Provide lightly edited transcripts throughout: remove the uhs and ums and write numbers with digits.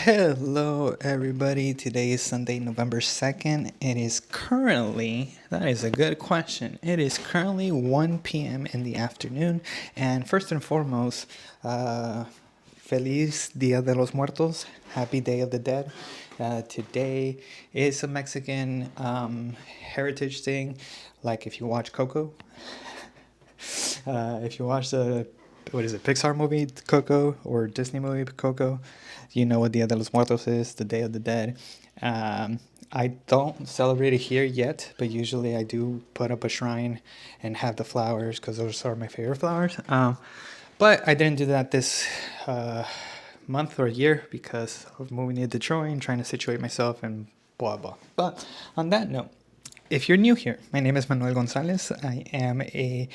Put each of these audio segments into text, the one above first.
Hello, everybody. Today is Sunday, November 2nd. It is currently, that is a good question. It is currently 1 p.m. in the afternoon. And first and foremost, Feliz Dia de los Muertos. Happy Day of the Dead. Today is a Mexican heritage thing. Like if you watch Coco, if you watch the Pixar movie Coco or Disney movie Coco, you know what Dia de los Muertos is, the Day of the Dead. I don't celebrate it here yet, but usually I do put up a shrine and have the flowers because those are my favorite flowers. But I didn't do that this month or year because of moving to Detroit and trying to situate myself and blah blah. But on that note, if you're new here, my name is Manuel Gonzalez. I am a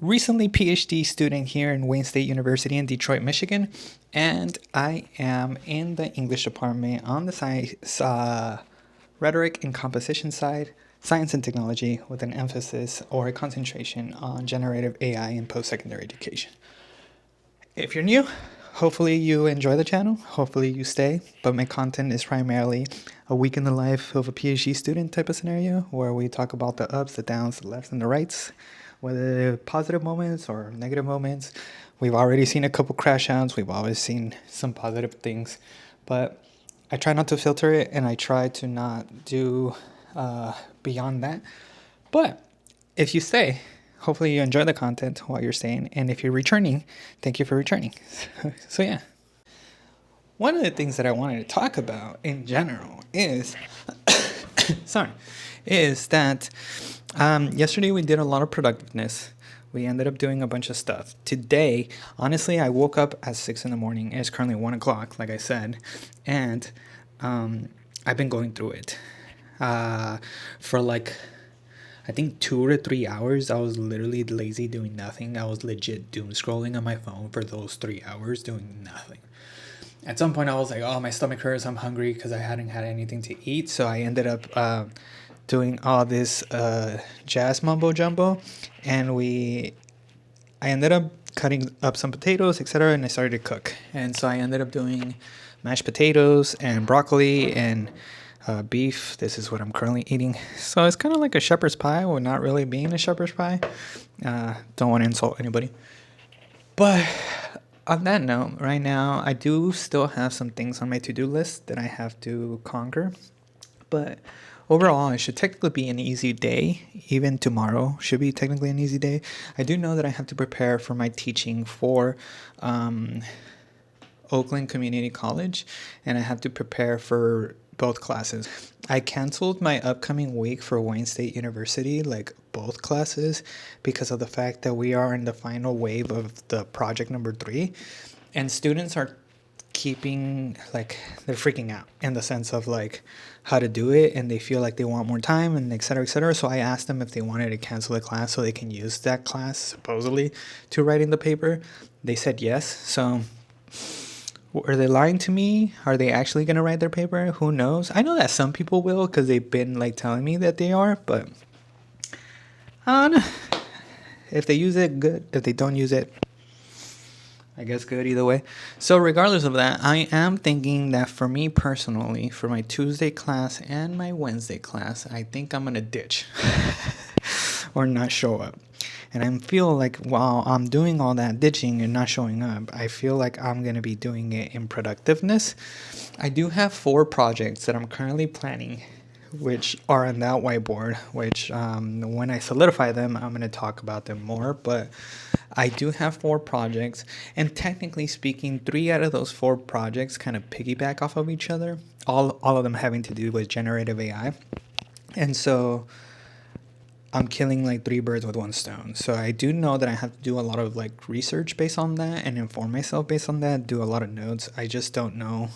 recently PhD student here in Wayne State University in Detroit, Michigan, and I am in the English department on the science, rhetoric and composition side, science and technology, with an emphasis or a concentration on generative AI in post-secondary education. If you're new, hopefully you enjoy the channel, hopefully you stay, but my content is primarily a week in the life of a PhD student type of scenario where we talk about the ups, the downs, the lefts, and the rights, whether positive moments or negative moments. We've already seen a couple crash outs. We've always seen some positive things, but I try not to filter it and I try to not do beyond that. But if you stay, hopefully you enjoy the content while you're staying. And if you're returning, thank you for returning. So yeah. One of the things that I wanted to talk about in general is, is that yesterday we did a lot of productiveness. We ended up doing a bunch of stuff. Today, honestly, I woke up at 6 in the morning. It's currently 1 o'clock, like I said. And I've been going through it for like, I think 2 to 3 hours. I was literally lazy doing nothing. I was legit doom scrolling on my phone for those 3 hours doing nothing. At some point I was like, oh, my stomach hurts, I'm hungry because I hadn't had anything to eat. So I ended up doing all this jazz mumbo jumbo, and I ended up cutting up some potatoes, etc., and I started to cook. And so I ended up doing mashed potatoes and broccoli and beef. This is what I'm currently eating. So it's kind of like a shepherd's pie, or not really being a shepherd's pie. Don't want to insult anybody. But on that note, right now, I do still have some things on my to-do list that I have to conquer. But overall, it should technically be an easy day. Even tomorrow should be technically an easy day. I do know that I have to prepare for my teaching for Oakland Community College, and I have to prepare for both classes. I canceled my upcoming week for Wayne State University, like both classes, because of the fact that we are in the final wave of the project number 3, and students are they're freaking out in the sense of like how to do it, and they feel like they want more time and et cetera, et cetera. So I asked them if they wanted to cancel the class so they can use that class supposedly to writing the paper. They said yes. So are they lying to me? Are they actually going to write their paper? Who knows? I know that some people will because they've been like telling me that they are, but I don't know. If they use it, good. If they don't use it, I guess good either way. So regardless of that, I am thinking that for me personally, for my Tuesday class and my Wednesday class, I think I'm going to ditch or not show up. And I feel like while I'm doing all that ditching and not showing up, I feel like I'm going to be doing it in productiveness. I do have 4 projects that I'm currently planning, which are on that whiteboard, which when I solidify them, I'm going to talk about them more. But I do have 4 projects, and technically speaking, 3 out of those 4 projects kind of piggyback off of each other, all of them having to do with generative AI. And so I'm killing like 3 birds with 1 stone. So I do know that I have to do a lot of like research based on that and inform myself based on that, do a lot of notes. I just don't know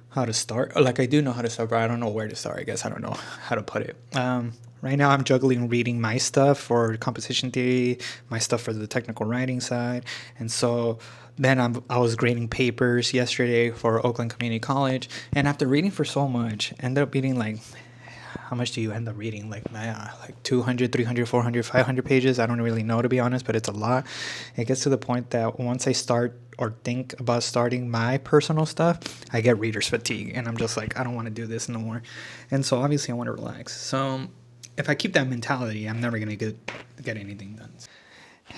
how to start. Like I do know how to start, but I don't know where to start. I guess I don't know how to put it. Right now I'm juggling reading my stuff for composition theory, my stuff for the technical writing side. And so then I was grading papers yesterday for Oakland Community College. And after reading for so much, ended up reading like, how much do you end up reading? Like 200, 300, 400, 500 pages. I don't really know, to be honest, but it's a lot. It gets to the point that once I start or think about starting my personal stuff, I get reader's fatigue, and I'm just like, I don't want to do this no more. And so obviously I want to relax. So if I keep that mentality, I'm never gonna get anything done.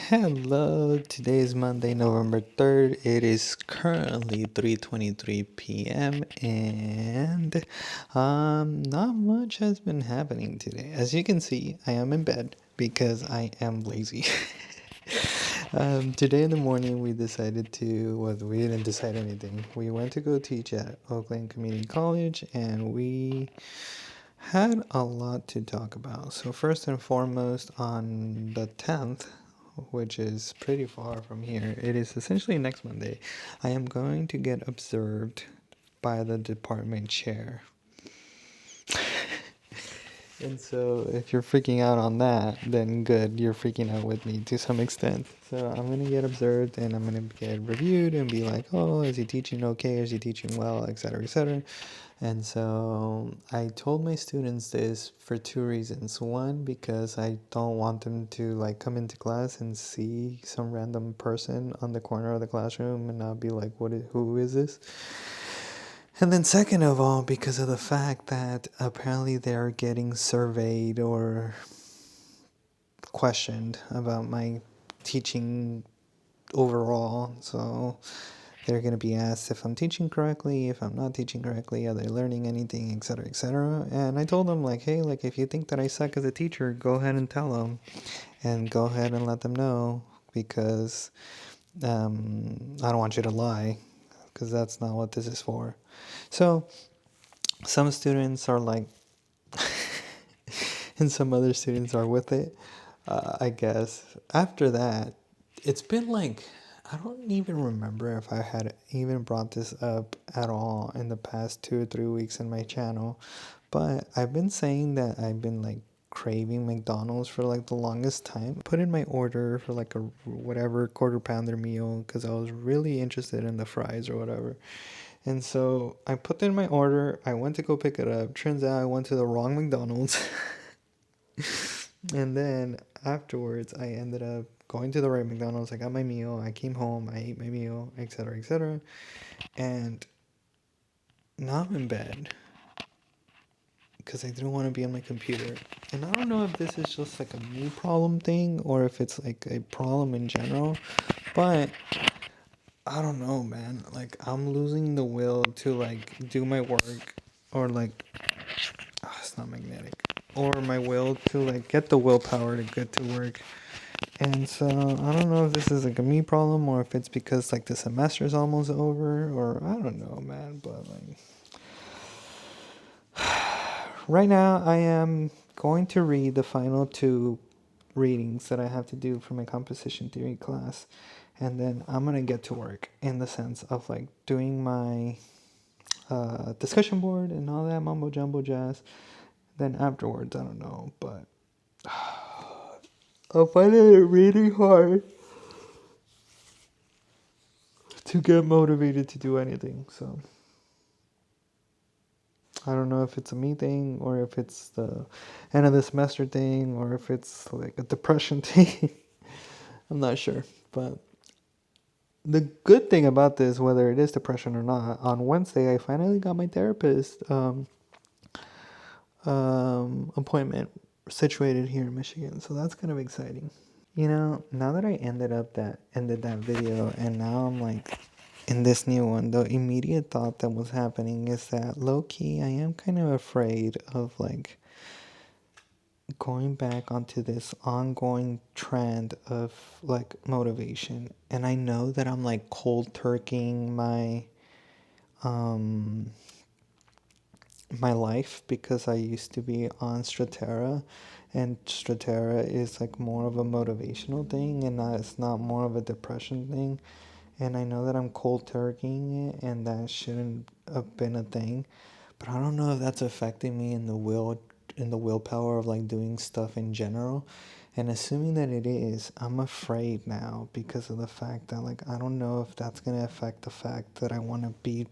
Hello, today is Monday, November 3rd. It is currently 3:23 p.m. and not much has been happening today. As you can see, I am in bed because I am lazy. Today in the morning we decided to, well, we didn't decide anything. We went to go teach at Oakland Community College, and we had a lot to talk about. So first and foremost, on the 10th, which is pretty far from here, it is essentially next Monday, I am going to get observed by the department chair. And so if you're freaking out on that, then good, you're freaking out with me to some extent. So I'm going to get observed, and I'm going to get reviewed and be like, oh, is he teaching okay? Is he teaching well? Etc., etc. And so I told my students this for two reasons. One, because I don't want them to like come into class and see some random person on the corner of the classroom and not be like, who is this? And then second of all, because of the fact that apparently they're getting surveyed or questioned about my teaching overall. So they're going to be asked if I'm teaching correctly, if I'm not teaching correctly, are they learning anything, etc., etc. And I told them, like, hey, like, if you think that I suck as a teacher, go ahead and tell them, and go ahead and let them know, because I don't want you to lie, because that's not what this is for. So some students are like, and some other students are with it, I guess. After that, it's been like, I don't even remember if I had even brought this up at all in the past 2 or 3 weeks in my channel, but I've been saying that I've been like craving McDonald's for like the longest time. Put in my order for like a whatever quarter pounder meal because I was really interested in the fries or whatever. And so I put in my order, I went to go pick it up. Turns out I went to the wrong McDonald's. And then afterwards, I ended up going to the right McDonald's. I got my meal. I came home. I ate my meal, etc., etc. And now I'm in bed because I didn't want to be on my computer. And I don't know if this is just like a me problem thing or if it's like a problem in general. But I don't know, man. Like, I'm losing the will to like do my work, or like, it's not magnetic, or my will to like get the willpower to get to work. And so I don't know if this is like a me problem or if it's because like the semester's almost over, or I don't know, man. But like right now I am going to read the final two readings that I have to do for my composition theory class, and then I'm gonna get to work in the sense of like doing my discussion board and all that mumbo jumbo jazz. Then afterwards, I don't know, but I'm finding it really hard to get motivated to do anything. So I don't know if it's a me thing or if it's the end of the semester thing or if it's like a depression thing. I'm not sure. But the good thing about this, whether it is depression or not, on Wednesday I finally got my therapist appointment situated here in Michigan. So that's kind of exciting. You know, now that I ended that video, and now I'm like in this new one, the immediate thought that was happening is that low key I am kind of afraid of like going back onto this ongoing trend of like motivation. And I know that I'm like cold turkeying um my life because I used to be on Stratera, and Stratera is like more of a motivational thing and it's not more of a depression thing. And I know that I'm cold turkeying it and that shouldn't have been a thing, but I don't know if that's affecting me in the willpower of like doing stuff in general. And assuming that it is, I'm afraid now because of the fact that like I don't know if that's gonna affect the fact that I want to be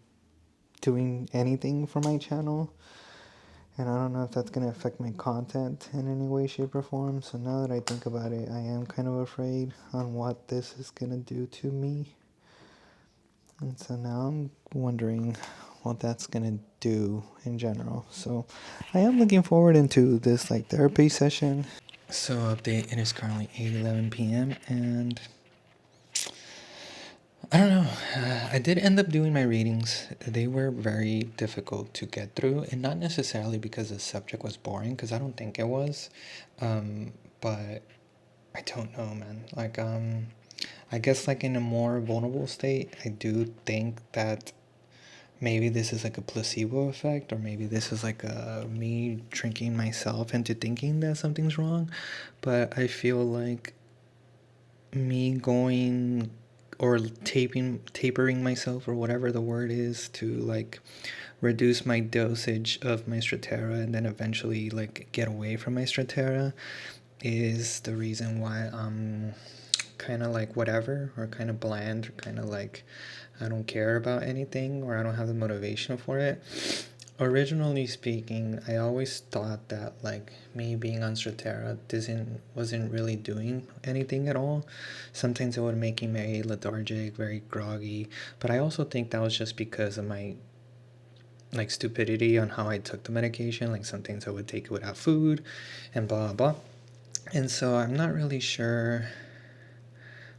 doing anything for my channel, and I don't know if that's going to affect my content in any way, shape, or form. So now that I think about it, I am kind of afraid on what this is going to do to me. And so now I'm wondering what that's gonna do in general. So I am looking forward into this like therapy session. So update, it is currently 8:11 p.m. and I don't know. I did end up doing my readings. They were very difficult to get through, and not necessarily because the subject was boring, because I don't think it was. But I don't know, man. I guess like in a more vulnerable state, I do think that maybe this is like a placebo effect, or maybe this is like me tricking myself into thinking that something's wrong. But I feel like me going or tapering myself, or whatever the word is, to like reduce my dosage of my Strattera and then eventually like get away from my Strattera, is the reason why I'm kind of like whatever, or kind of bland, or kind of like I don't care about anything, or I don't have the motivation for it. Originally speaking, I always thought that like me being on Strattera wasn't really doing anything at all. Sometimes it would make me very lethargic, very groggy, but I also think that was just because of my like stupidity on how I took the medication. Like sometimes I would take it without food and blah blah. And so I'm not really sure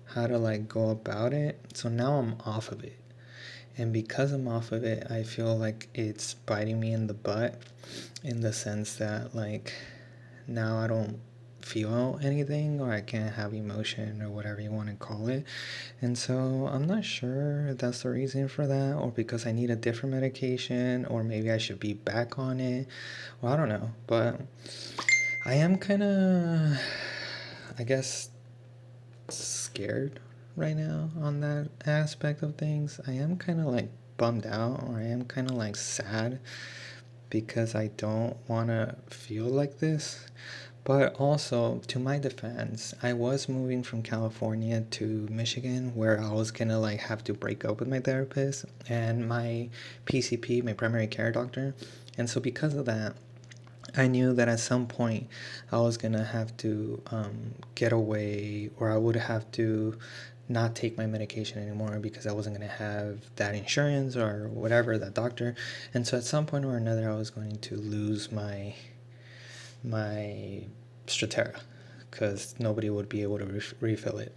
how to like go about it. So now I'm off of it. And because I'm off of it, I feel like it's biting me in the butt, in the sense that like now I don't feel anything, or I can't have emotion, or whatever you want to call it. And so I'm not sure if that's the reason for that, or because I need a different medication, or maybe I should be back on it. Well, I don't know. But I am kind of, I guess, scared right now on that aspect of things. I am kind of like bummed out, or I am kind of like sad, because I don't want to feel like this. But also, to my defense, I was moving from California to Michigan, where I was gonna like have to break up with my therapist and my PCP, my primary care doctor. And so because of that, I knew that at some point I was gonna have to get away, or I would have to not take my medication anymore, because I wasn't gonna have that insurance or whatever, that doctor. And so at some point or another, I was going to lose my Strattera, because nobody would be able to refill it.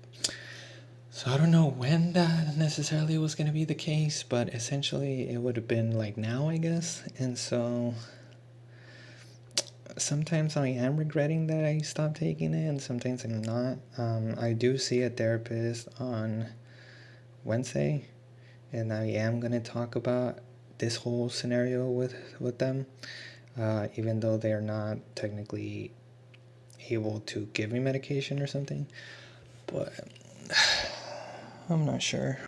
So I don't know when that necessarily was going to be the case, but essentially it would have been like now, I guess. And so sometimes I am regretting that I stopped taking it, and sometimes I'm not. I do see a therapist on Wednesday, and I am going to talk about this whole scenario with them, even though they're not technically able to give me medication or something. But I'm not sure.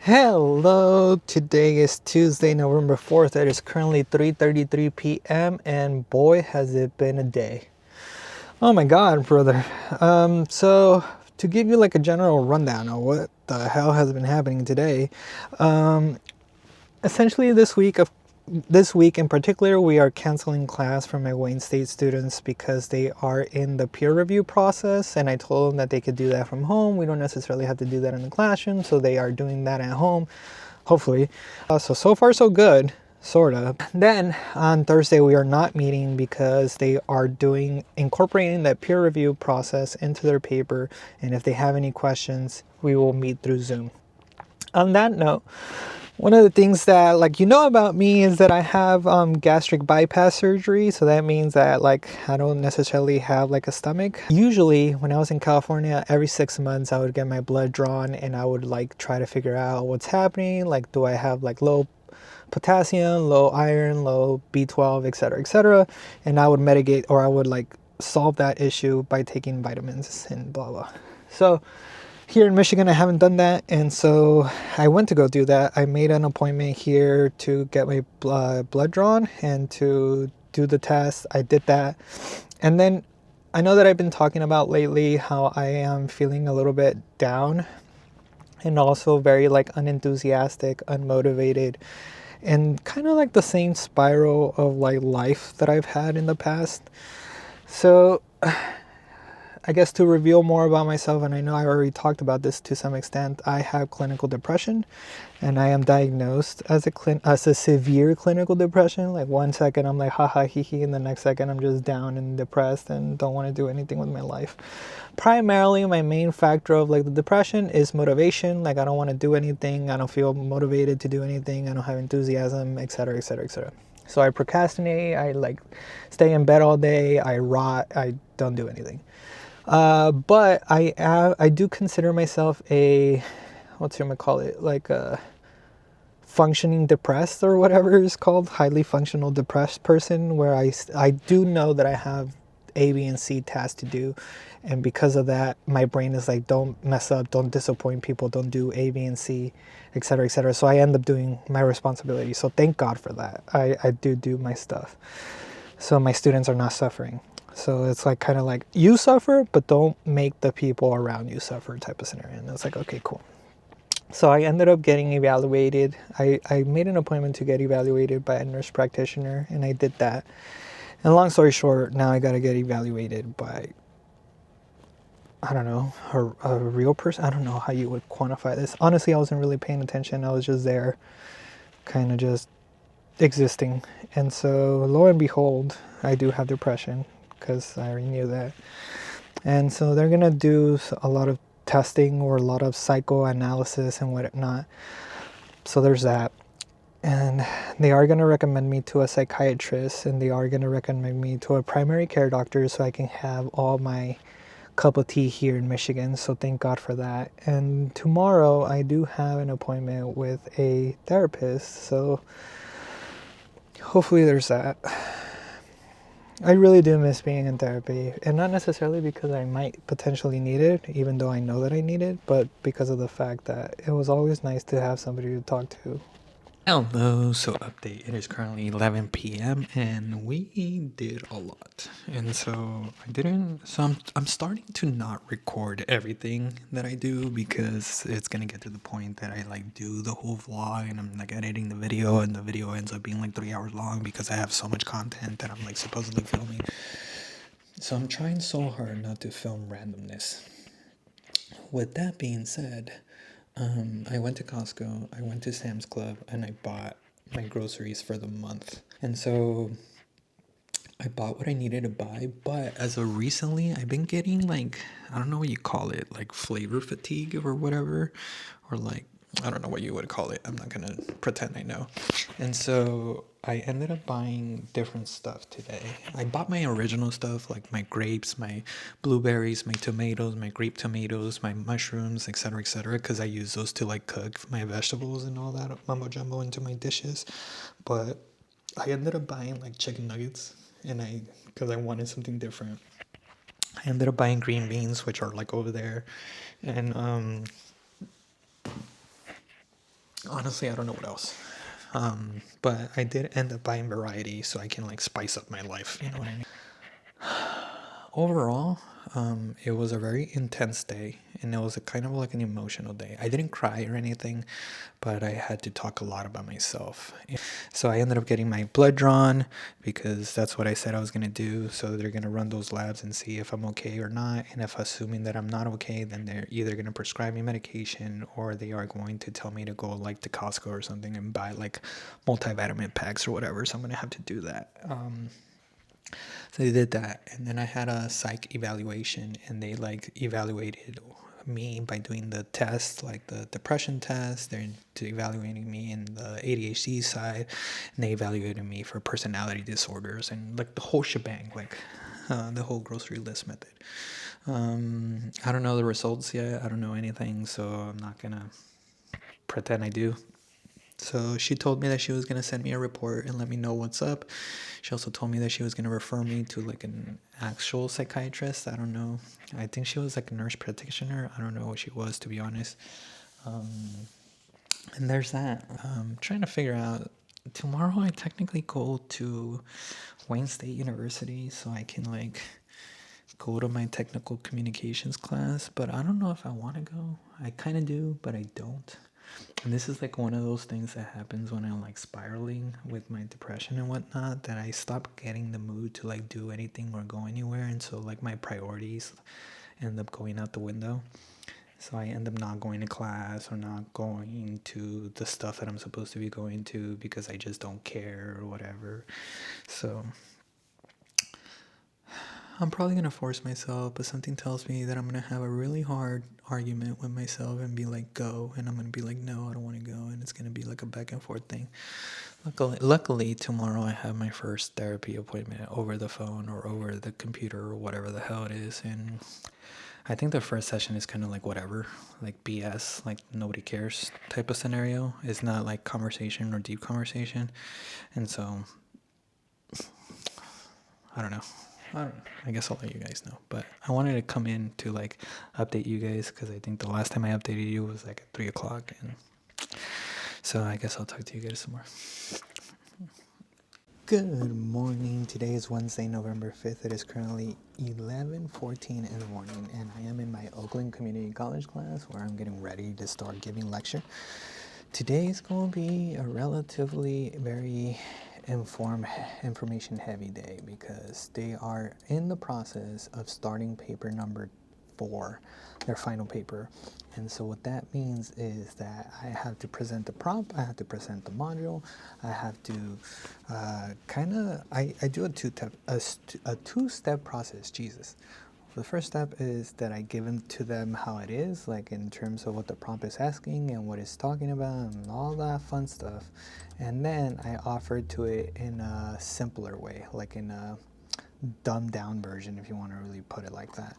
Hello, today is Tuesday, November 4th. It is currently 3:33 p.m. and boy has it been a day. Oh my god, brother. So to give you like a general rundown of what the hell has been happening today, essentially this week in particular, we are canceling class for my Wayne State students because they are in the peer review process, and I told them that they could do that from home. We don't necessarily have to do that in the classroom, so they are doing that at home, hopefully. So far so good, sort of. Then on Thursday we are not meeting because they are incorporating that peer review process into their paper, and if they have any questions, we will meet through Zoom. On that note, one of the things that about me is that I have gastric bypass surgery. So that means that like I don't necessarily have like a stomach. Usually when I was in California, every 6 months I would get my blood drawn, and I would like try to figure out what's happening. Like, do I have like low potassium, low iron, low B12, etc., etc. And I would mitigate, or I would like solve that issue by taking vitamins and blah blah. So here in Michigan, I haven't done that, and so I went to go do that. I made an appointment here to get my blood drawn and to do the test. I did that, and then I know that I've been talking about lately how I am feeling a little bit down, and also very like unenthusiastic, unmotivated, and kind of like the same spiral of like life that I've had in the past. So I guess to reveal more about myself, and I know I already talked about this to some extent, I have clinical depression, and I am diagnosed as a severe clinical depression. Like 1 second I'm like haha hee hee, and the next second I'm just down and depressed and don't want to do anything with my life. Primarily, my main factor of like the depression is motivation. Like I don't want to do anything. I don't feel motivated to do anything. I don't have enthusiasm, etc., etc., etc. So I procrastinate. I like stay in bed all day. I rot. I don't do anything. But I do consider myself a, what's you gonna call it, like a functioning depressed or whatever it's called, highly functional depressed person, where I do know that I have A, B, and C tasks to do, and because of that, my brain is like, don't mess up, don't disappoint people, don't do A, B, and C, etc., etc. So I end up doing my responsibility. So thank God for that. I do my stuff, so my students are not suffering. So it's like kind of like you suffer, but don't make the people around you suffer type of scenario. And it's like, okay, cool. So I ended up getting evaluated. I made an appointment to get evaluated by a nurse practitioner, and I did that. And long story short, now I got to get evaluated by, I don't know, a real person. I don't know how you would quantify this. Honestly, I wasn't really paying attention. I was just there, kind of just existing. And so lo and behold, I do have depression, because I already knew that. And so they're going to do a lot of testing or a lot of psychoanalysis and whatnot. So there's that. And they are going to recommend me to a psychiatrist, and they are going to recommend me to a primary care doctor so I can have all my cup of tea here in Michigan. So thank God for that. And tomorrow I do have an appointment with a therapist. So hopefully there's that. I really do miss being in therapy, and not necessarily because I might potentially need it, even though I know that I need it, but because of the fact that it was always nice to have somebody to talk to. Hello, so update. It is currently 11 p.m. and we did a lot. And so I'm starting to not record everything that I do, because it's gonna get to the point that I like do the whole vlog and I'm like editing the video, and the video ends up being like 3 hours long because I have so much content that I'm like supposedly filming. So I'm trying so hard not to film randomness. With that being said, I went to Costco, I went to Sam's Club, and I bought my groceries for the month. And so I bought what I needed to buy, but as of recently, I've been getting like, I don't know what you call it, like flavor fatigue or whatever, or like, I don't know what you would call it. I'm not gonna pretend I know. And so I ended up buying different stuff today. I bought my original stuff, like my grapes, my blueberries, my tomatoes, my grape tomatoes, my mushrooms, etc., because I use those to like cook my vegetables and all that mumbo jumbo into my dishes. But I ended up buying like chicken nuggets, and because I wanted something different. I ended up buying green beans, which are like over there, and honestly, I don't know what else. But I did end up buying variety so I can like spice up my life. You know what I mean? Overall, it was a very intense day, and it was a kind of like an emotional day. I didn't cry or anything, but I had to talk a lot about myself. So I ended up getting my blood drawn, because that's what I said I was going to do. So they're going to run those labs and see if I'm okay or not. And if assuming that I'm not okay, then they're either going to prescribe me medication, or they are going to tell me to go like to Costco or something and buy like multivitamin packs or whatever. So I'm going to have to do that. So they did that, and then I had a psych evaluation, and they like evaluated me by doing the test, like the depression test. They're evaluating me in the ADHD side, and they evaluated me for personality disorders and like the whole shebang, like the whole grocery list method. I don't know the results yet. I don't know anything, so I'm not gonna pretend I do. So she told me that she was going to send me a report and let me know what's up. She also told me that she was going to refer me to like an actual psychiatrist. I don't know. I think she was like a nurse practitioner. I don't know what she was, to be honest. And there's that. Trying to figure out. Tomorrow I technically go to Wayne State University so I can like go to my technical communications class, but I don't know if I want to go. I kind of do, but I don't. And this is like one of those things that happens when I'm like spiraling with my depression and whatnot, that I stop getting the mood to like do anything or go anywhere. And so like my priorities end up going out the window. So I end up not going to class or not going to the stuff that I'm supposed to be going to because I just don't care or whatever. So I'm probably going to force myself, but something tells me that I'm going to have a really hard argument with myself and be like, go. And I'm going to be like, no, I don't want to go. And it's going to be like a back and forth thing. Luckily, tomorrow I have my first therapy appointment over the phone or over the computer or whatever the hell it is. And I think the first session is kind of like whatever, like BS, like nobody cares type of scenario. It's not like conversation or deep conversation. And so, I don't know. I guess I'll let you guys know. But I wanted to come in to like update you guys because I think the last time I updated you was like at 3 o'clock. And so I guess I'll talk to you guys some more. Good morning. Today is Wednesday, November 5th. It is currently 11:14 in the morning, and I am in my Oakland Community College class where I'm getting ready to start giving lecture. Today is going to be a relatively very information heavy day because they are in the process of starting paper number 4, their final paper. And so what that means is that I have to present the prompt, I have to present the module, I have to I do a two-step process. Jesus. The first step is that I give to them how it is, like in terms of what the prompt is asking and what it's talking about and all that fun stuff. And then I offer to it in a simpler way, like in a dumbed down version, if you want to really put it like that.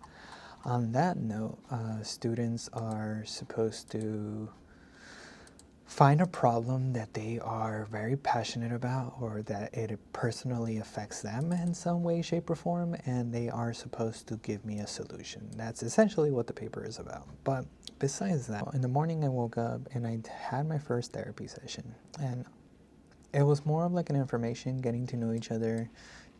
On that note, students are supposed to find a problem that they are very passionate about or that it personally affects them in some way, shape, or form, and they are supposed to give me a solution. That's essentially what the paper is about. But besides that, in the morning I woke up and I had my first therapy session, and it was more of like an information, getting to know each other,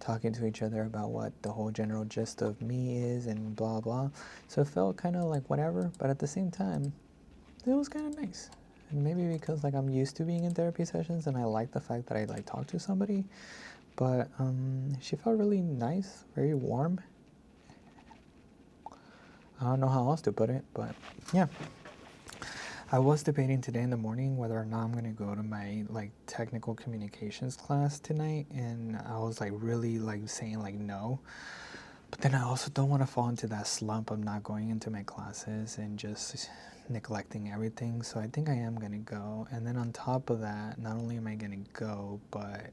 talking to each other about what the whole general gist of me is and blah blah. So it felt kind of like whatever, but at the same time it was kind of nice. And maybe because like I'm used to being in therapy sessions and I like the fact that I like talk to somebody, but she felt really nice, very warm. I don't know how else to put it, but yeah. I was debating today in the morning whether or not I'm going to go to my like technical communications class tonight, and I was like really like saying like no. But then I also don't want to fall into that slump of not going into my classes and just neglecting everything. So I think I am going to go. And then on top of that, not only am I going to go, but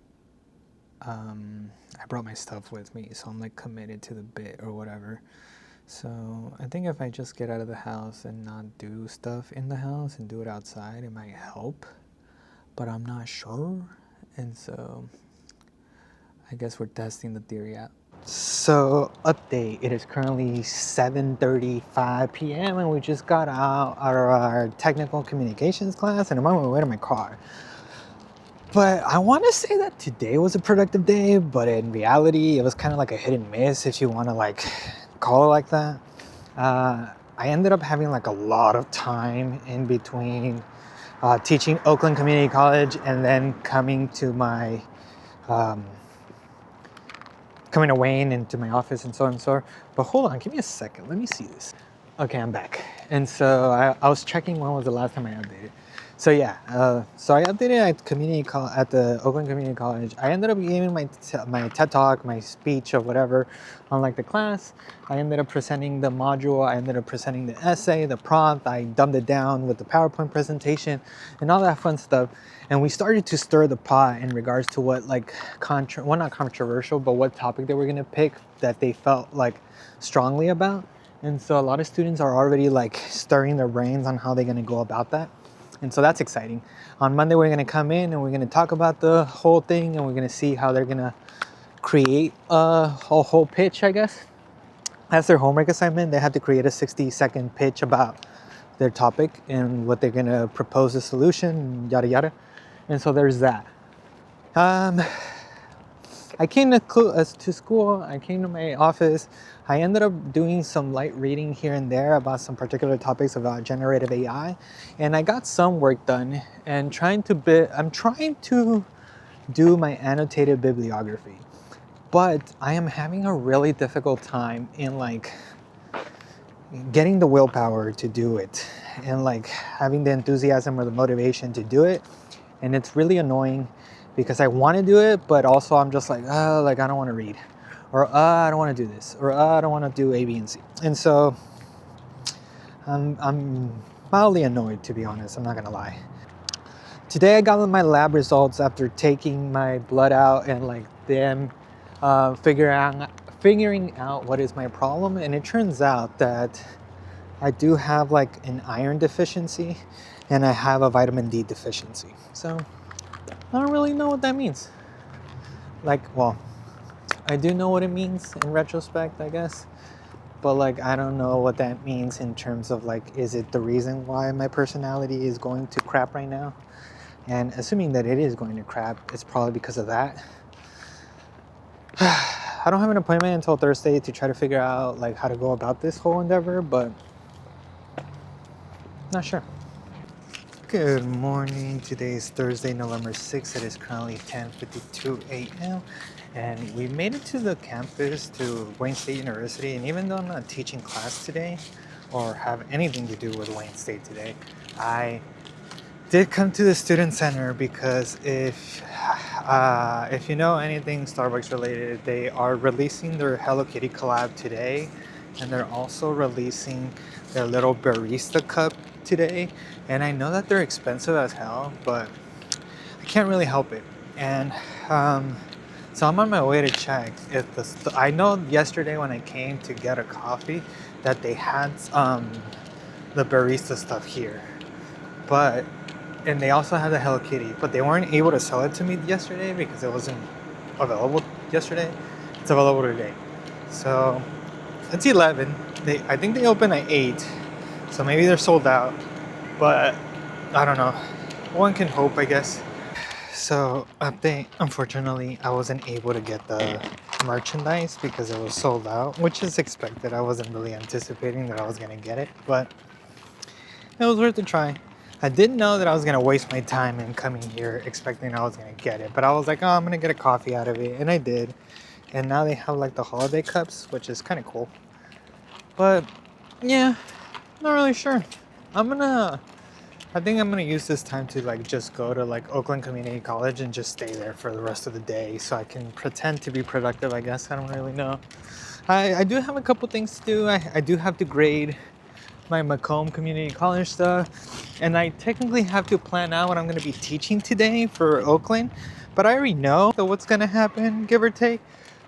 I brought my stuff with me, so I'm like committed to the bit or whatever. So I think if I just get out of the house and not do stuff in the house and do it outside, it might help, but I'm not sure. And so I guess we're testing the theory out. So update, it is currently 7:35 p.m. and we just got out of our technical communications class and I'm on my way to my car. But I want to say that today was a productive day, but in reality, it was kind of like a hit and miss, if you want to like call it like that. I ended up having like a lot of time in between teaching Oakland Community College and then coming to my coming to Wayne and to my office and so on and so on. But hold on, give me a second. Let me see this. Okay, I'm back. And so I was checking when was the last time I updated. So yeah, so I updated at the Oakland Community College. I ended up giving my TED Talk, my speech or whatever on like the class. I ended up presenting the module. I ended up presenting the essay, the prompt. I dumbed it down with the PowerPoint presentation and all that fun stuff. And we started to stir the pot in regards to what like, well, not controversial, but what topic they were gonna pick that they felt like strongly about. And so a lot of students are already like stirring their brains on how they're gonna go about that. And so that's exciting. On Monday, we're gonna come in and we're gonna talk about the whole thing and we're gonna see how they're gonna create a whole pitch, I guess. That's their homework assignment. They have to create a 60-second pitch about their topic and what they're gonna propose a solution, yada yada. And so there's that. I came to school, I came to my office. I ended up doing some light reading here and there about some particular topics about generative AI. And I got some work done and I'm trying to do my annotated bibliography. But I am having a really difficult time in like getting the willpower to do it and like having the enthusiasm or the motivation to do it. And it's really annoying because I want to do it, but also I'm just like, like I don't want to read, or I don't want to do this, or I don't want to do A, B, and C. And so I'm mildly annoyed, to be honest. I'm not gonna lie. Today I got my lab results after taking my blood out and like them figuring out what is my problem. And it turns out that I do have like an iron deficiency and I have a vitamin D deficiency. So I don't really know what that means. Like, well, I do know what it means in retrospect, I guess. But like, I don't know what that means in terms of like, is it the reason why my personality is going to crap right now? And assuming that it is going to crap, it's probably because of that. I don't have an appointment until Thursday to try to figure out like how to go about this whole endeavor, but not sure. Good morning. Today is Thursday, November 6th. It is currently 10:52 a.m. And we made it to the campus to Wayne State University. And even though I'm not teaching class today or have anything to do with Wayne State today, I did come to the student center because if you know anything Starbucks related, they are releasing their Hello Kitty collab today, and they're also releasing their little barista cup today. And I know that they're expensive as hell, but I can't really help it. And so I'm on my way to check if I know yesterday when I came to get a coffee that they had the barista stuff here, but and they also had the Hello Kitty, but they weren't able to sell it to me yesterday because it wasn't available yesterday. It's available today. So it's 11. I think they open at 8, so maybe they're sold out. But I don't know. One can hope, I guess. So update. Unfortunately, I wasn't able to get the merchandise because it was sold out, which is expected. I wasn't really anticipating that I was gonna get it, but it was worth a try. I didn't know that I was gonna waste my time in coming here expecting I was gonna get it, but I was like, oh, I'm gonna get a coffee out of it, and I did. And now they have like the holiday cups, which is kind of cool. But yeah, not really sure. I think I'm gonna use this time to like just go to like Oakland Community College and just stay there for the rest of the day so I can pretend to be productive, I guess. I don't really know. I do have a couple things to do. I do have to grade my Macomb Community College stuff, and I technically have to plan out what I'm going to be teaching today for Oakland, but I already know what's going to happen, give or take,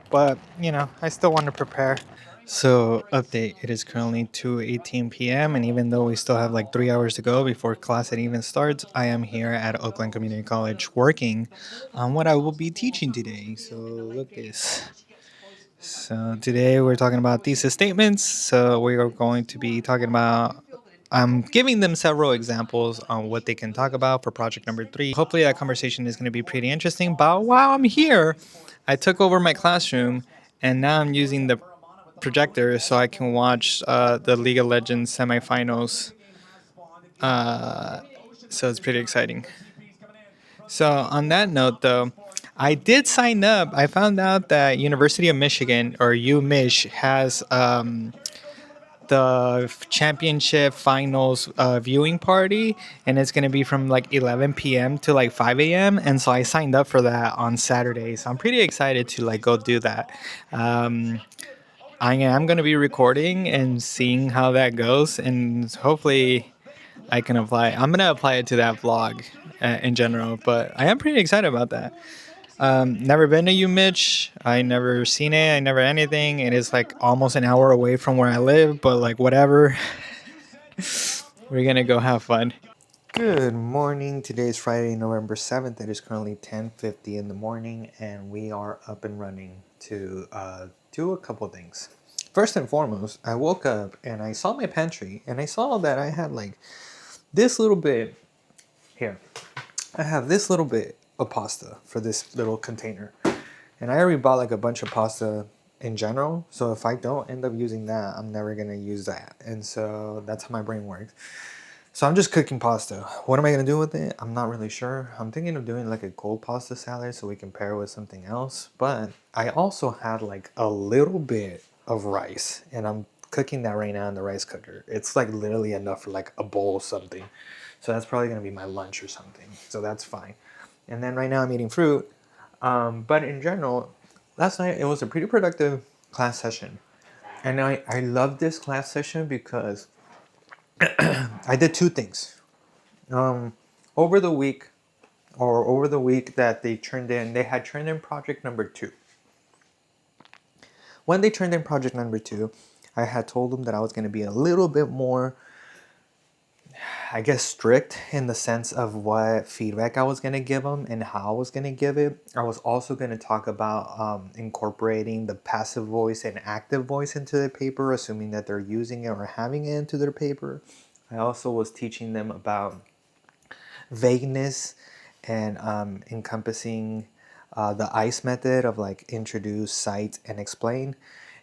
but you know, I still want to prepare. So update, it is currently 2:18 p.m. and even though we still have like 3 hours to go before class it even starts, I am here at Oakland Community College working on what I will be teaching today. So look this. So today we're talking about thesis statements. So we are going to be talking about I'm giving them several examples on what they can talk about for project number 3. Hopefully that conversation is going to be pretty interesting. But while I'm here, I took over my classroom and now I'm using the projector so I can watch the League of Legends semifinals. So it's pretty exciting. So on that note, though, I did sign up. I found out that University of Michigan or UMich has the championship finals viewing party, and it's gonna be from like 11 p.m. to like 5 a.m. And so I signed up for that on Saturday. So I'm pretty excited to like go do that. I am gonna be recording and seeing how that goes, and hopefully I can apply. I'm gonna apply it to that vlog in general, but I am pretty excited about that. Never been to you, Mitch. I never seen it. I never anything. It is like almost an hour away from where I live, but like whatever. We're gonna go have fun. Good morning. Today is Friday, November 7th. It is currently 10:50 in the morning, and we are up and running to do a couple things. First and foremost, I woke up and I saw my pantry, and I saw that I had like this little bit here. I have this little bit of pasta for this little container. And I already bought like a bunch of pasta in general. So if I don't end up using that, I'm never going to use that. And so that's how my brain works. So I'm just cooking pasta. What am I going to do with it? I'm not really sure. I'm thinking of doing like a cold pasta salad so we can pair it with something else. But I also had like a little bit of rice. And I'm cooking that right now in the rice cooker. It's like literally enough for like a bowl of something. So that's probably gonna be my lunch or something. So that's fine. And then right now I'm eating fruit. But in general, last night it was a pretty productive class session. And I love this class session because I did two things. Um, over the week, over the week that they had turned in project number 2. When they turned in project number 2, I had told them that I was going to be a little bit more, I guess, strict in the sense of what feedback I was going to give them and how I was going to give it. I was also going to talk about incorporating the passive voice and active voice into the paper, assuming that they're using it or having it into their paper. I also was teaching them about vagueness and encompassing the ICE method of like introduce, cite, and explain.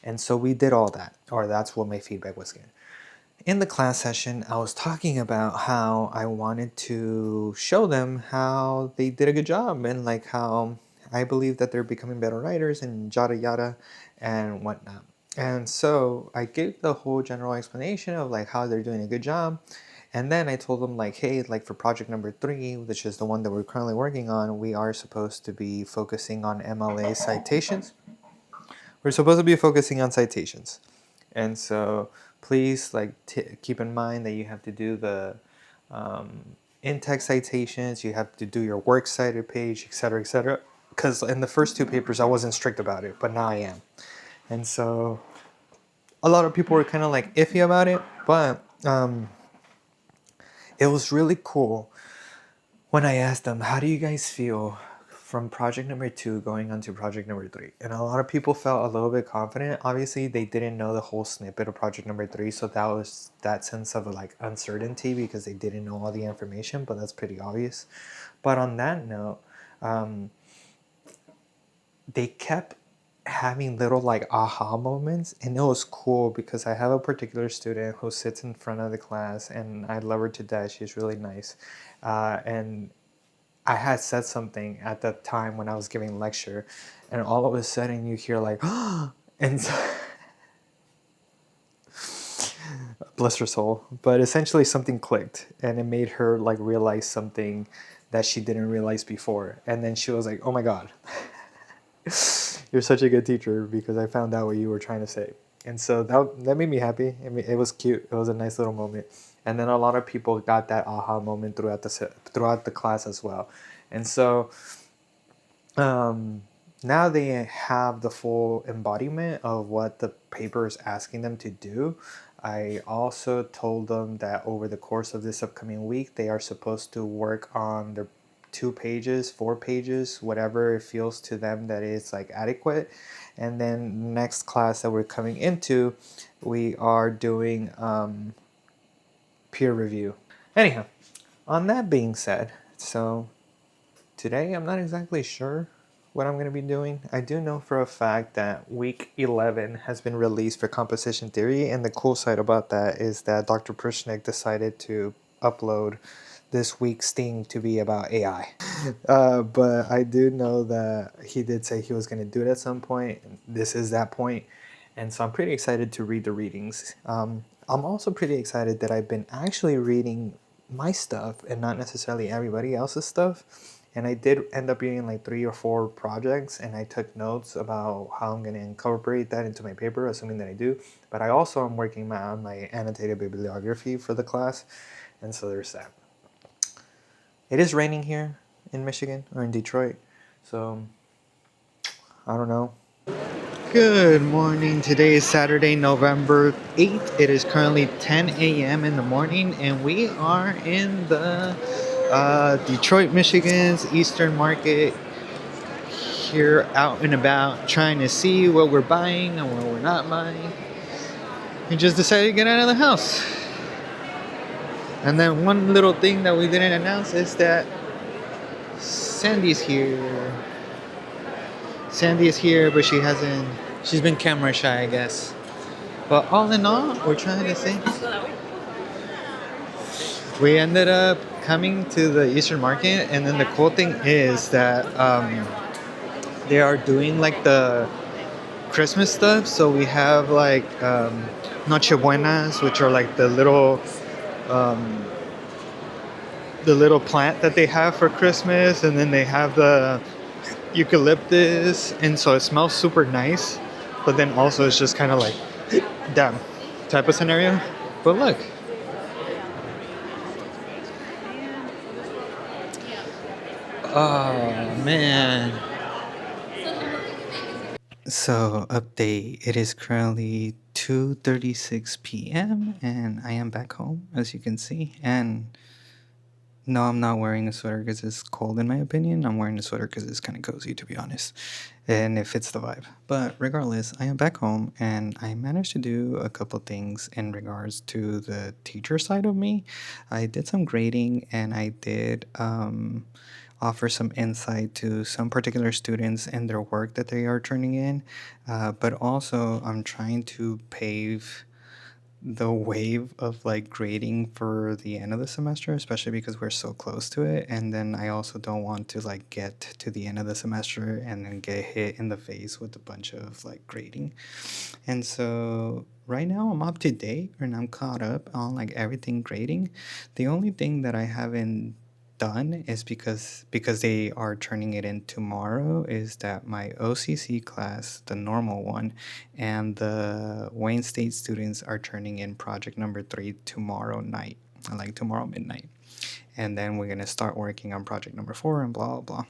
And so we did all that, or that's what my feedback was getting. In the class session, I was talking about how I wanted to show them how they did a good job and like how I believe that they're becoming better writers and yada yada and whatnot. And so I gave the whole general explanation of like how they're doing a good job. And then I told them like, hey, like for project number 3, which is the one that we're currently working on, we are supposed to be focusing on MLA citations. We're supposed to be focusing on citations. And so please like keep in mind that you have to do the in-text citations, you have to do your works cited page, etc., etc. Because in the first 2 papers I wasn't strict about it, but now I am. And so a lot of people were kind of like iffy about it, but it was really cool when I asked them, how do you guys feel from project number 2 going on to project number 3? And a lot of people felt a little bit confident. Obviously, they didn't know the whole snippet of project number 3, so that was that sense of like uncertainty because they didn't know all the information, but that's pretty obvious. But on that note, they kept having little like aha moments, and it was cool because I have a particular student who sits in front of the class and I love her to death. She's really nice. And I had said something at the time when I was giving a lecture, and all of a sudden you hear like, and so, bless her soul. But essentially something clicked, and it made her like realize something that she didn't realize before. And then she was like, oh my God, you're such a good teacher because I found out what you were trying to say. And so that made me happy. I mean, it was cute. It was a nice little moment. And then a lot of people got that aha moment throughout the class as well. And so now they have the full embodiment of what the paper is asking them to do. I also told them that over the course of this upcoming week, they are supposed to work on their 2 pages, 4 pages, whatever it feels to them that is like adequate. And then next class that we're coming into, we are doing peer review. Anyhow, on that being said, so today I'm not exactly sure what I'm going to be doing. I do know for a fact that week 11 has been released for composition theory, and the cool side about that is that Dr. Prishnik decided to upload this week's thing to be about AI. But I do know that he did say he was going to do it at some point. This is that point. And so I'm pretty excited to read the readings. I'm also pretty excited that I've been actually reading my stuff and not necessarily everybody else's stuff. And I did end up reading like 3 or 4 projects, and I took notes about how I'm going to incorporate that into my paper, assuming that I do. But I also am working on my annotated bibliography for the class, and so there's that. It is raining here in Michigan, or in Detroit, so I don't know. Good morning. Today is Saturday, November 8th. It is currently 10 a.m. in the morning, and we are in the Detroit, Michigan's Eastern Market, here out and about trying to see what we're buying and what we're not buying. We just decided to get out of the house. And then one little thing that we didn't announce is that Sandy's here. Sandy is here, but she's been camera shy, I guess. But all in all, we're trying to see. We ended up coming to the Eastern Market, and then the cool thing is that they are doing like the Christmas stuff. So we have like Noche Buenas, which are like um, the little plant that they have for Christmas, and then they have the eucalyptus, and so it smells super nice. But then also it's just kind of like damn type of scenario. But look, oh man. So update. It is currently 2:36 p.m. and I am back home, as you can see. And no, I'm not wearing a sweater because it's cold, in my opinion. I'm wearing a sweater because it's kind of cozy, to be honest, and it fits the vibe. But regardless, I am back home and I managed to do a couple things in regards to the teacher side of me. I did some grading and I did offer some insight to some particular students and their work that they are turning in. But also, I'm trying to pave the wave of like grading for the end of the semester, especially because we're so close to it. And then I also don't want to like get to the end of the semester and then get hit in the face with a bunch of like grading. And so right now I'm up to date and I'm caught up on like everything grading. The only thing that I haven't done is because they are turning it in tomorrow is that my OCC class, the normal one, and the Wayne State students are turning in project number 3 tomorrow night, like tomorrow midnight. And then we're going to start working on project number 4 and blah blah blah.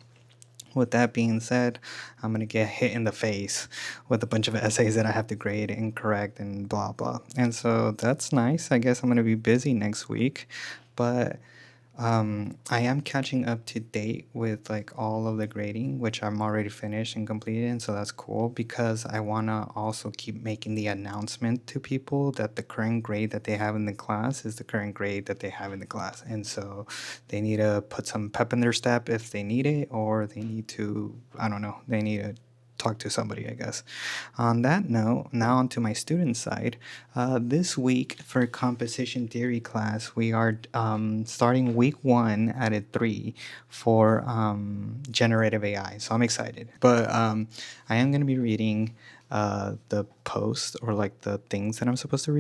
With that being said, I'm gonna get hit in the face with a bunch of essays that I have to grade and correct and blah blah. And so that's nice. I guess I'm gonna be busy next week, but I am catching up to date with like all of the grading, which I'm already finished and completed, and so that's cool because I wanna also keep making the announcement to people that the current grade that they have in the class is the current grade that they have in the class, and so they need to put some pep in their step if they need it, or they need to, I don't know, they need to talk to somebody, I guess. On that note, now onto my student side. This week for composition theory class, we are starting week 1 at 3 for generative AI. So I'm excited. But I am going to be reading the post or like the things that I'm supposed to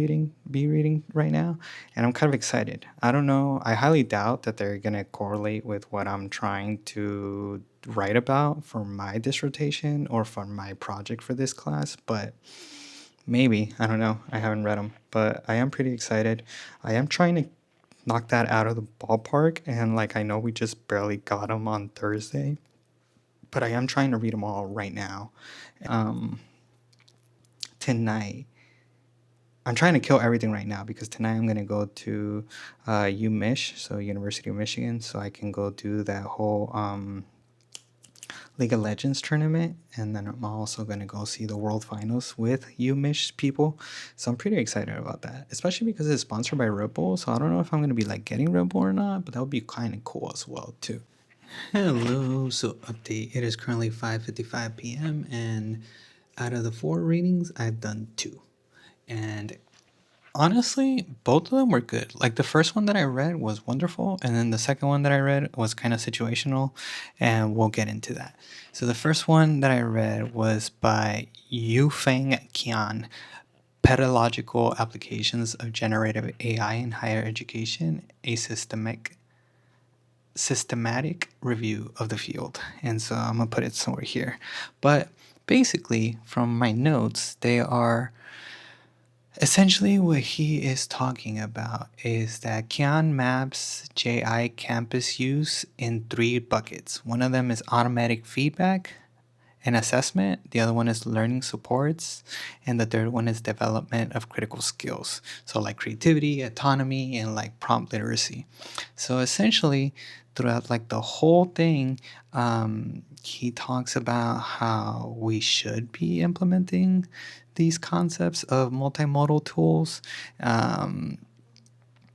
be reading right now, and I'm kind of excited. I don't know. I highly doubt that they're gonna correlate with what I'm trying to write about for my dissertation or for my project for this class, but maybe. I don't know. I haven't read them, but I am pretty excited. I am trying to knock that out of the ballpark, and like I know we just barely got them on Thursday, but I am trying to read them all right now. Tonight I'm trying to kill everything right now because tonight I'm gonna go to UMich, so University of Michigan, so I can go do that whole League of Legends tournament, and then I'm also gonna go see the World Finals with UMich people. So I'm pretty excited about that, especially because it's sponsored by Red Bull. So I don't know if I'm gonna be like getting Red Bull or not, but that would be kind of cool as well too. Hello, so update. It is currently 5:55 p.m. and out of the 4 readings, I've done 2. And honestly, both of them were good. Like the first one that I read was wonderful, and then the second one that I read was kind of situational, and we'll get into that. So the first one that I read was by Yufeng Qian, Pedagogical Applications of Generative AI in Higher Education, a systematic review of the field. And so I'm gonna put it somewhere here. But basically, from my notes, they are essentially, what he is talking about is that Kian maps JI campus use in 3 buckets. One of them is automatic feedback and assessment, the other one is learning supports, and the third one is development of critical skills. So, like creativity, autonomy, and like prompt literacy. So, essentially, throughout like the whole thing, he talks about how we should be implementing these concepts of multimodal tools.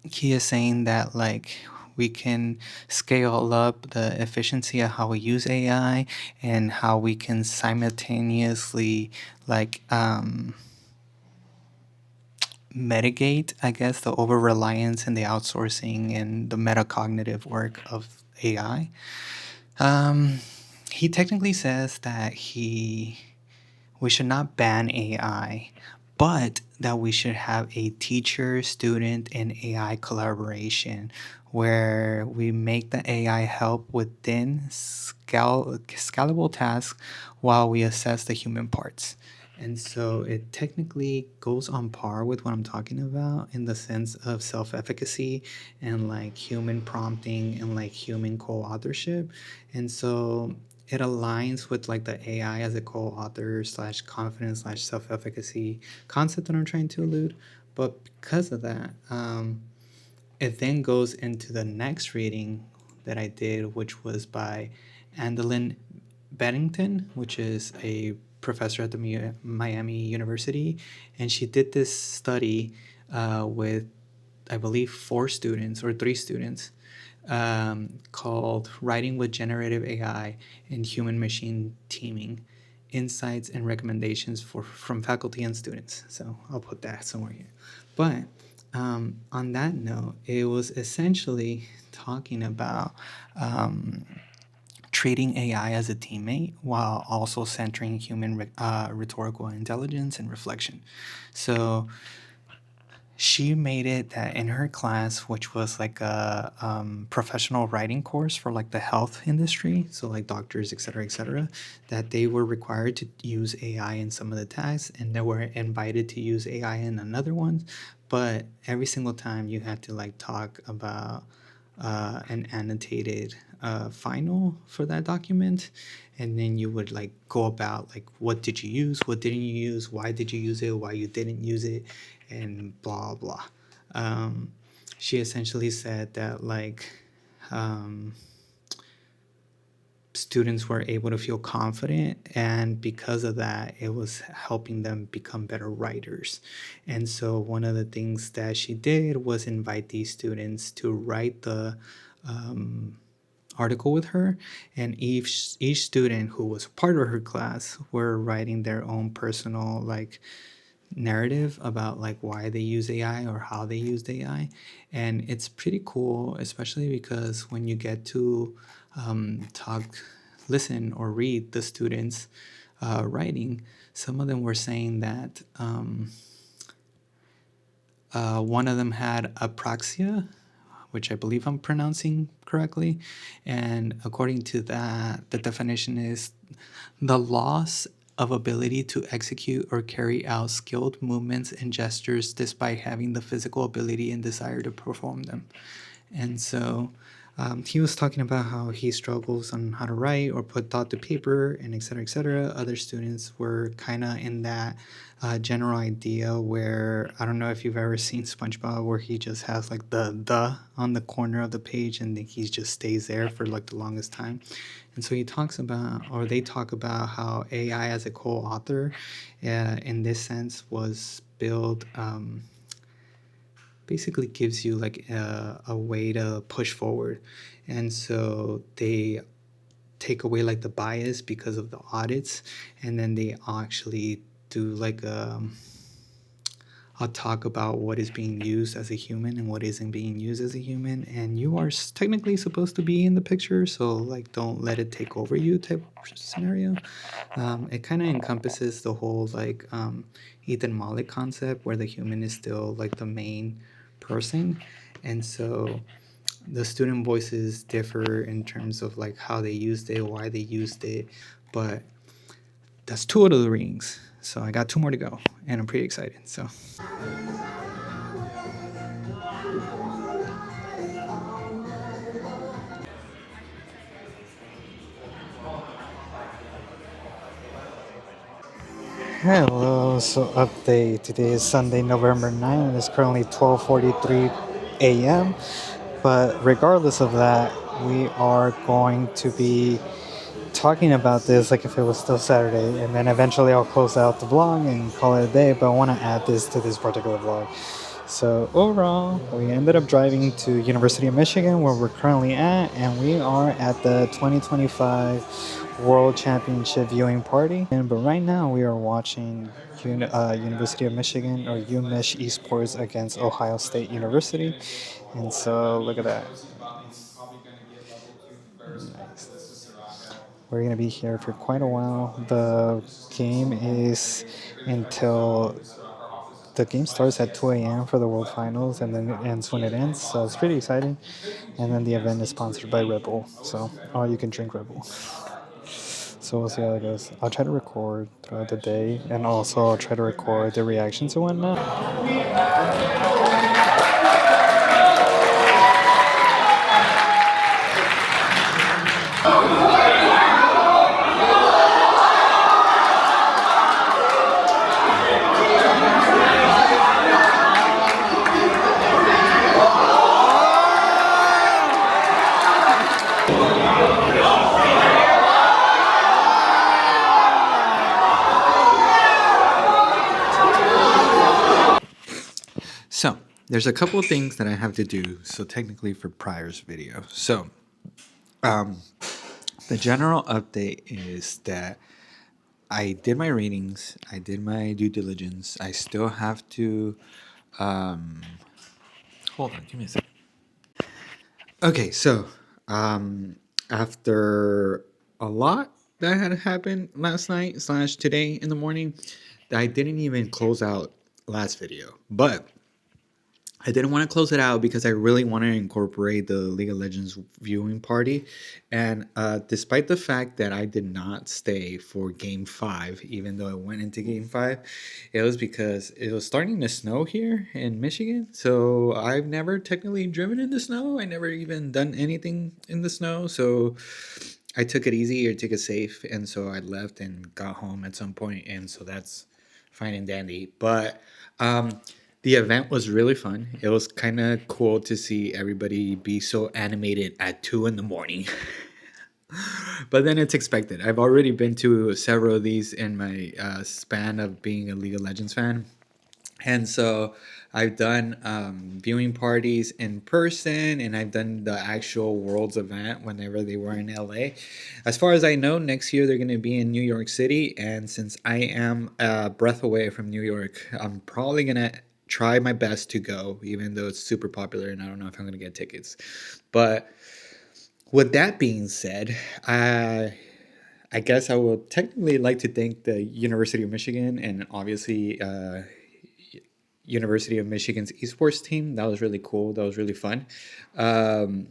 He is saying that like we can scale up the efficiency of how we use AI and how we can simultaneously like mitigate, I guess, the over reliance and the outsourcing and the metacognitive work of AI. He technically says that he we should not ban AI, but that we should have a teacher, student, and AI collaboration where we make the AI help within scalable tasks while we assess the human parts. And so it technically goes on par with what I'm talking about in the sense of self efficacy and like human prompting and like human co authorship. And so it aligns with like the AI as a co author slash confidence slash self efficacy concept that I'm trying to elude. But because of that, it then goes into the next reading that I did, which was by Andelin Beddington, which is a professor at the Miami University. And she did this study with, I believe, 4 students or 3 students called Writing with Generative AI and Human Machine Teaming Insights and Recommendations from Faculty and Students. So I'll put that somewhere here. But on that note, it was essentially talking about treating AI as a teammate while also centering human rhetorical intelligence and reflection. So she made it that in her class, which was like a professional writing course for like the health industry, so like doctors, et cetera, that they were required to use AI in some of the tasks and they were invited to use AI in another one. But every single time you had to like talk about an annotated final for that document, and then you would like go about like what did you use, what didn't you use, why did you use it, why you didn't use it, and blah blah. um, she essentially said that like um, students were able to feel confident, and because of that it was helping them become better writers. And so one of the things that she did was invite these students to write the article with her, and each student who was part of her class were writing their own personal like narrative about like why they use AI or how they used AI. And it's pretty cool, especially because when you get to talk, listen, or read the students writing, some of them were saying that one of them had apraxia, which I believe I'm pronouncing correctly. And according to that, the definition is the loss of ability to execute or carry out skilled movements and gestures despite having the physical ability and desire to perform them. And so he was talking about how he struggles on how to write or put thought to paper and et cetera, et cetera. Other students were kind of in that general idea where I don't know if you've ever seen SpongeBob where he just has like the on the corner of the page and then he just stays there for like the longest time. And so he talks about, or they talk about how AI as a co-author in this sense was built basically gives you like a way to push forward. And so they take away like the bias because of the audits, and then they actually do like a talk about what is being used as a human and what isn't being used as a human, and you are technically supposed to be in the picture, so like don't let it take over you type scenario. It kind of encompasses the whole like Ethan Malik concept where the human is still like the main person. And so the student voices differ in terms of like how they used it, why they used it. But that's 2 out of the readings. So I got 2 more to go and I'm pretty excited. So hello, so update. Today is Sunday, November 9th, and it's currently 12:43 a.m. But regardless of that, we are going to be talking about this like if it was still Saturday, and then eventually I'll close out the vlog and call it a day, but I want to add this to this particular vlog. So overall, we ended up driving to University of Michigan where we're currently at, and we are at the 2025 World Championship viewing party. But right now we are watching University of Michigan or UMich Esports against Ohio State University. And so look at that. Nice. We're gonna be here for quite a while. Until the game starts at 2 a.m. for the World Finals, and then it ends when it ends. So it's pretty exciting. And then the event is sponsored by Red Bull, so all you can drink Red Bull. So we'll see how it goes. I'll try to record throughout the day, and also I'll try to record the reactions and whatnot. So there's a couple of things that I have to do. So technically for Prior's video. So the general update is that I did my readings. I did my due diligence. I still have to. Hold on, give me a second. Okay, so after a lot that had happened last night / today in the morning, I didn't even close out last video, but I didn't want to close it out because I really want to incorporate the League of Legends viewing party. And despite the fact that I did not stay for game 5, even though I went into game 5, it was because it was starting to snow here in Michigan. So I've never technically driven in the snow. I never even done anything in the snow. So I took it easy or took it safe. And so I left and got home at some point. And so that's fine and dandy. But the event was really fun. It was kind of cool to see everybody be so animated at 2 in the morning. But then it's expected. I've already been to several of these in my span of being a League of Legends fan. And so I've done viewing parties in person, and I've done the actual Worlds event whenever they were in LA. As far as I know, next year they're going to be in New York City. And since I am a breath away from New York, I'm probably going to try my best to go, even though it's super popular and I don't know if I'm going to get tickets. But with that being said, I guess I would technically like to thank the University of Michigan and obviously University of Michigan's esports team. That was really cool. That was really fun. Um,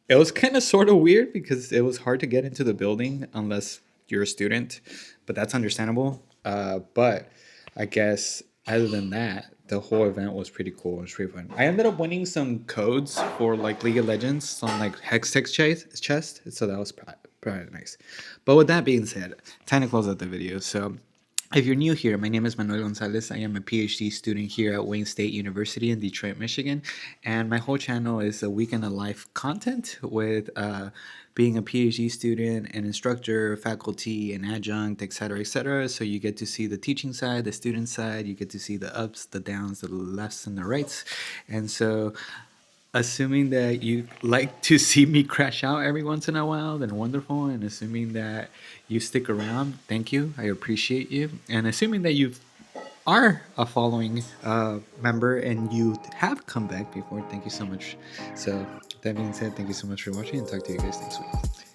it was kind of sort of weird because it was hard to get into the building unless you're a student, but that's understandable. But I guess other than that, the whole event was pretty cool. It was pretty fun. I ended up winning some codes for like League of Legends, some like Hextech chest, so that was probably nice. But with that being said, time to close out the video. So if you're new here, my name is Manuel Gonzalez. I am a PhD student here at Wayne State University in Detroit, Michigan. And my whole channel is a week in the life content with being a PhD student, an instructor, faculty, an adjunct, etc., etc. So you get to see the teaching side, the student side. You get to see the ups, the downs, the lefts, and the rights. And so assuming that you like to see me crash out every once in a while, then wonderful. And assuming that you stick around, thank you. I appreciate you. And assuming that you are a following member and you have come back before, thank you so much. So, that being said, thank you so much for watching and talk to you guys next week.